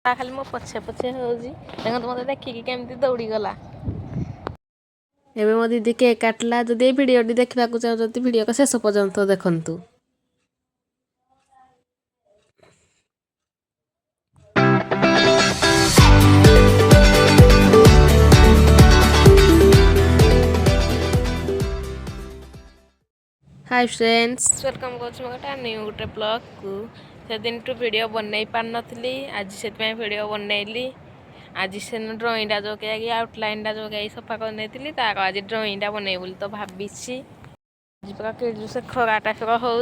ଖାଲି ମୋ ପଛେ ପଛେ ହେଉଛି ଦେଖନ୍ତୁ ମୋତେ ଦେଖିକି କେମିତି ଦୌଡ଼ିଗଲା। ଏବେ ମୋ ଦିଦି କେକ୍ କାଟିଲା। ଯଦି ଏଇ ଭିଡ଼ିଓଟି ଦେଖିବାକୁ ଚାହୁଁଛନ୍ତି ଭିଡ଼ିଓ ଶେଷ ପର୍ଯ୍ୟନ୍ତ ଦେଖନ୍ତୁ। हाय फ्रेंड्स, वेलकम कर गोटे न्यू गोटे ब्लॉग को सेदिनठू वीडियो बनई पार नथली आज से वीडियो बनैली। आज से ड्रॉइंगटा जो कि आउटलाइनटा जो कि सफा कर तार आज ड्रॉइंगटा बनई बोली तो भावी आज से खरा टाइप हो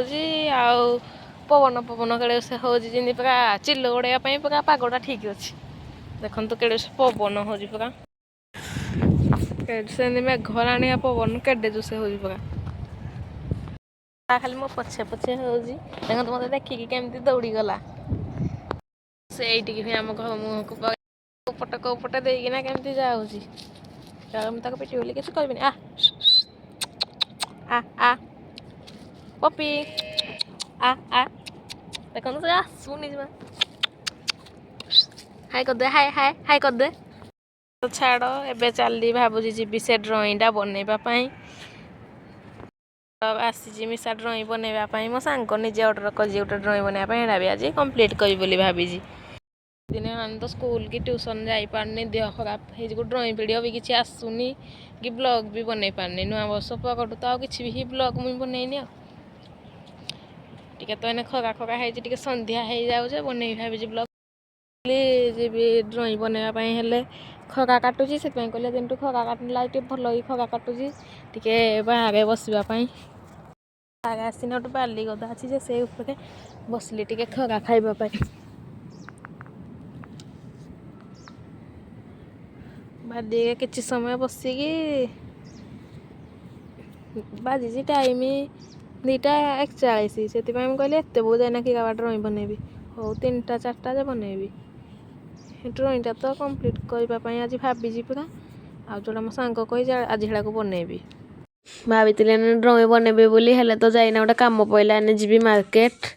पवन पवन कड़े से हो पूरा चिल उड़ाई पूरा पागटा ठीक अच्छे। देखो कड़े से पवन हो पूरा से मेघराणिया पवन केडे जोसे हो पूरा खाली मो पछे पछे होजी देखो मते देखिकी केमती दौड़ीगला। से एइटिकी भी आम घर मुह को पटे देकिना केमती जाऊँगी ताको पिटी बोली किसी कहबिनी। आ आ आ पपी आ आ देखो तो आसुनी हाय कर दे हाय हाय हाय कर दे। तो छाड़ एबे चली भावुची जीवी से ड्रॉइंगटा बनैबा आसी मिसा ड्रॉइंग बनैबा मो सांग निजे ऑर्डर कर गोटे ड्रॉइंग बनैबा भी आज कंप्लीट करी बोली भाभी दिन हम तो स्कूल की ट्यूशन जाई पारनी देह खराब हो ड्रॉइंग वीडियो भी किसी आसुनी कि ब्लॉग भी बनई पारनी नुआ वर्ष पकड़ू तो किसी भी ब्लॉग मुझे बनईनी टे तो एने खरा खरा है संध्या हो जाऊे बनई भावी ब्लॉग जी ड्रॉइंग बनवाई हेले खरा काटुची से कहले दिन खरा काटला भल ही खरा काटुची टे बाहर बसवाई बाहर आसीना गोटे बाली गदा अच्छी से उपरे बसली टे खरा खाइबापी बाली किसी समय बसिकी बाजी टाइम 2:41 से कहली एत बहुत जाना कि ड्रॉइंग बनैबी हो 3टा 4टा जे बनैबी ड्रॉइंगटा तो कंप्लीट करने आज भावी पूरा आ जोड़ा मो सांग कही आज को बनैबी भावी ड्रॉइंग बनैबी बोली हेले तो जाइना गोटे काम पड़ा एने जी मार्केट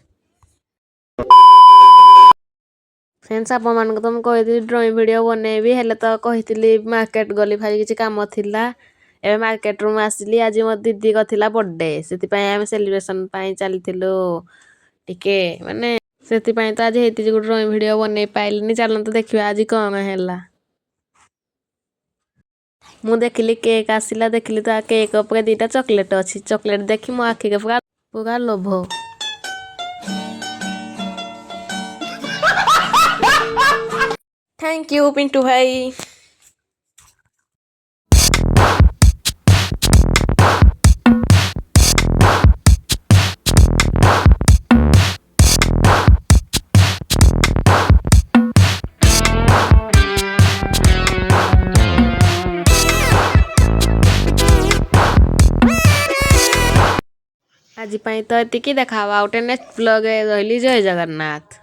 फ्रेंड्स आप मान तो मुझे कही ड्रॉइंग वीडियो बनैबी हेले तो कही मार्केट गली भाई किसी काम थिला एवं मार्केट रूम आसली आज मो दीदी का थिला बर्थडे से आम सेलिब्रेशन चलू टिके माने से तो आज हेती जो ड्रॉइंग वीडियो बनई पाइलिनी चलते देखा आज कौन है मु देखली केक आसला देखली तो केक उपर 2टा चॉकलेट अच्छी चॉकलेट देखी मो आखि के पूरा पूरा लोभ थैंक यू पिंटू भाई। आज तो ये देखा गोटे नेक्स्ट ब्लॉग रही जय जगन्नाथ।